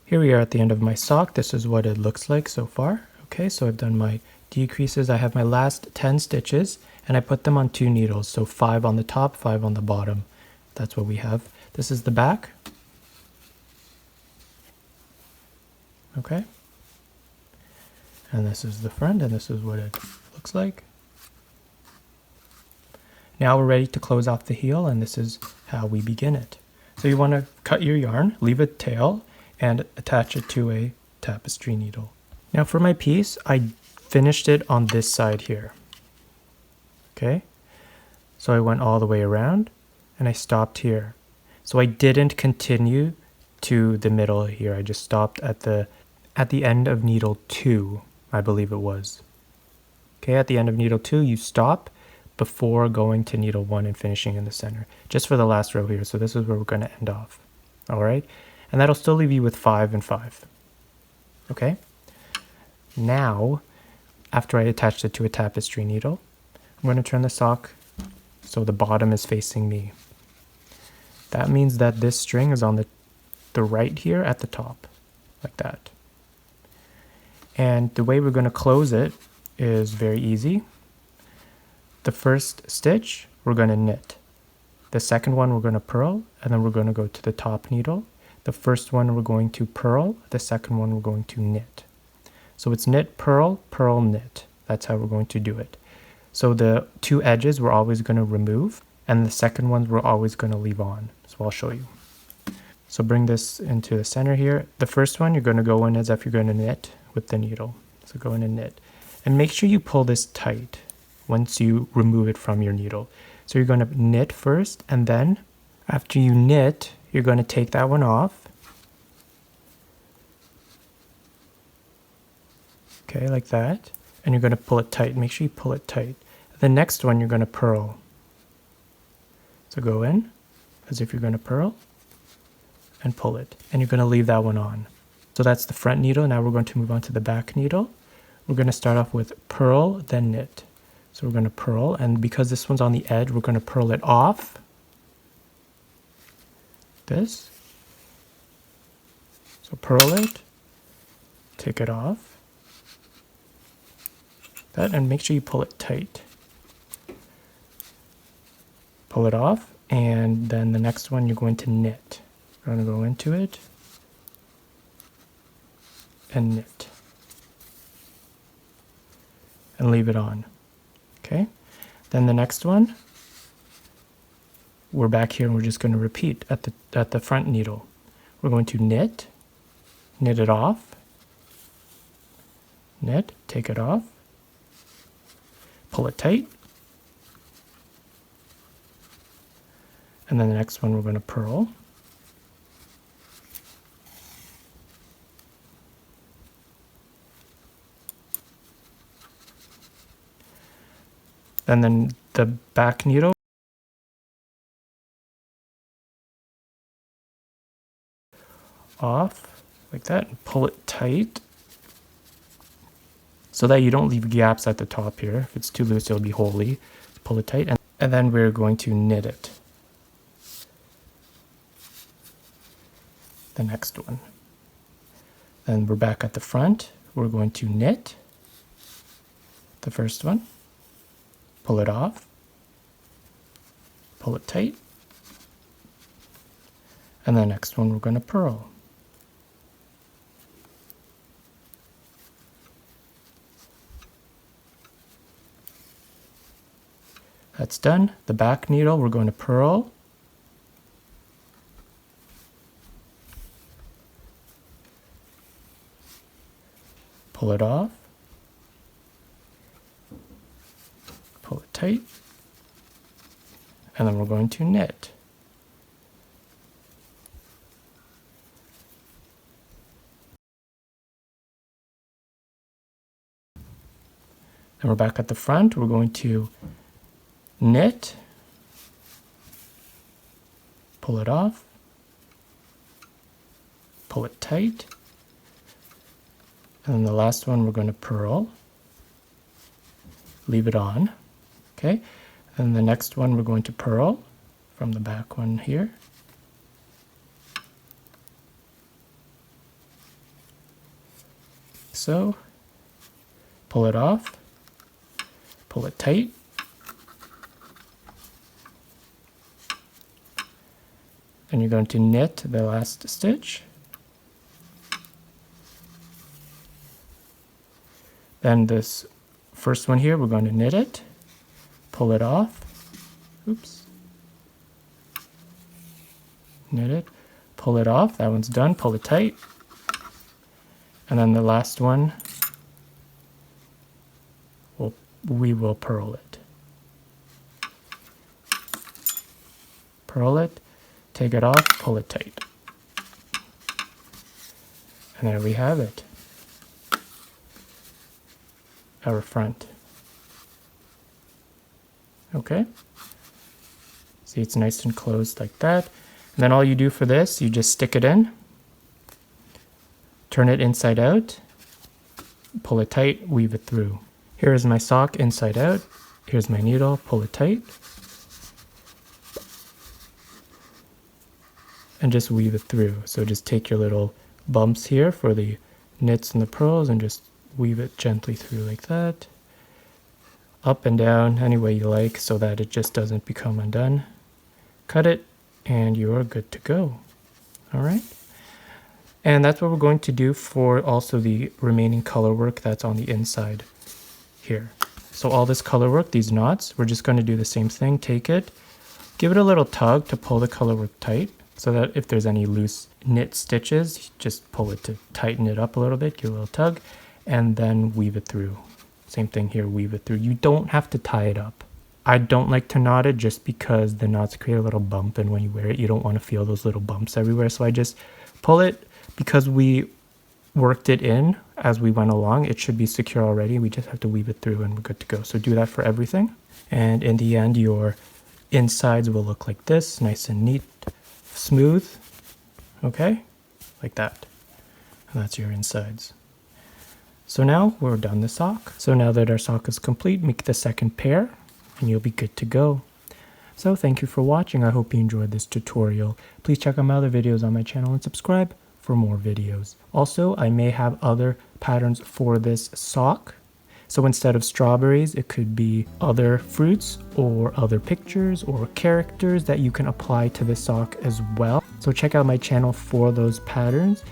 Here we are at the end of my sock. This is what it looks like so far. Okay, so I've done my decreases. I have my last 10 stitches and I put them on 2 needles. So 5 on the top, 5 on the bottom. That's what we have. This is the back. Okay. And this is the front, and this is what it looks like. Now we're ready to close off the heel, and this is how we begin it. So you want to cut your yarn, leave a tail, and attach it to a tapestry needle. Now for my piece, I finished it on this side here. Okay, so I went all the way around and I stopped here. So I didn't continue to the middle here. I just stopped at the end of needle 2, I believe it was. Okay, at the end of needle 2, you stop before going to needle 1 and finishing in the center, just for the last row here. So this is where we're going to end off. All right, and that'll still leave you with 5 and 5. Okay, now after I attached it to a tapestry needle, I'm going to turn the sock so the bottom is facing me. That means that this string is on the right here at the top, like that. And the way we're going to close it is very easy. The first stitch, we're going to knit. The second one, we're going to purl, and then we're going to go to the top needle. The first one, we're going to purl. The second one, we're going to knit. So it's knit, purl, purl, knit. That's how we're going to do it. So the 2 edges, we're always going to remove, and the second ones, we're always going to leave on. So I'll show you. So bring this into the center here. The first one, you're going to go in as if you're going to knit with the needle. So go in and knit. And make sure you pull this tight once you remove it from your needle. So you're going to knit first, and then after you knit, you're going to take that one off. Okay, like that. And you're going to pull it tight. Make sure you pull it tight. The next one, you're going to purl. So go in as if you're going to purl and pull it. And you're going to leave that one on. So that's the front needle. Now we're going to move on to the back needle. We're going to start off with purl, then knit. So we're going to purl, and because this one's on the edge, we're going to purl it off. This. So purl it, take it off. That, and make sure you pull it tight. Pull it off, and then the next one you're going to knit. You're going to go into it and knit. And leave it on. Okay, then the next one, we're back here and we're just going to repeat at the front needle. We're going to knit it off, knit, take it off, pull it tight, and then the next one we're going to purl. And then the back needle, off like that, and pull it tight so that you don't leave gaps at the top here. If it's too loose, it'll be holey. Pull it tight, and then we're going to knit it. The next one. Then we're back at the front. We're going to knit the first one. Pull it off, pull it tight, and the next one we're going to purl. That's done. The back needle we're going to purl, pull it off, pull it tight, and then we're going to knit. And we're back at the front. We're going to knit, pull it off, pull it tight, and then the last one we're going to purl, leave it on. Okay, and the next one we're going to purl from the back one here. so. Pull it off, pull it tight. Then you're going to knit the last stitch. Then this first one here, we're going to knit it, pull it off, oops, knit it, pull it off, that one's done, pull it tight. And then the last one, we will purl it. Purl it, take it off, pull it tight. And there we have it. Our front. Okay. See, it's nice and closed like that. And then all you do for this, you just stick it in, turn it inside out, pull it tight, weave it through. Here is my sock inside out. Here's my needle, pull it tight. And just weave it through. So just take your little bumps here for the knits and the purls and just weave it gently through like that. Up and down, any way you like, so that it just doesn't become undone. Cut it, and you are good to go. All right. And that's what we're going to do for also the remaining color work that's on the inside here. So all this color work, these knots, we're just going to do the same thing. Take it, give it a little tug to pull the color work tight, so that if there's any loose knit stitches, just pull it to tighten it up a little bit, give it a little tug, and then weave it through. Same thing here, weave it through. You don't have to tie it up. I don't like to knot it just because the knots create a little bump, and when you wear it, you don't want to feel those little bumps everywhere. So I just pull it, because we worked it in as we went along. It should be secure already. We just have to weave it through and we're good to go. So do that for everything. And in the end, your insides will look like this, nice and neat, smooth. Okay, like that. And that's your insides. So now we're done the sock. So now that our sock is complete, make the second pair and you'll be good to go. So thank you for watching. I hope you enjoyed this tutorial. Please check out my other videos on my channel and subscribe for more videos. Also, I may have other patterns for this sock. So instead of strawberries, it could be other fruits or other pictures or characters that you can apply to the sock as well. So check out my channel for those patterns.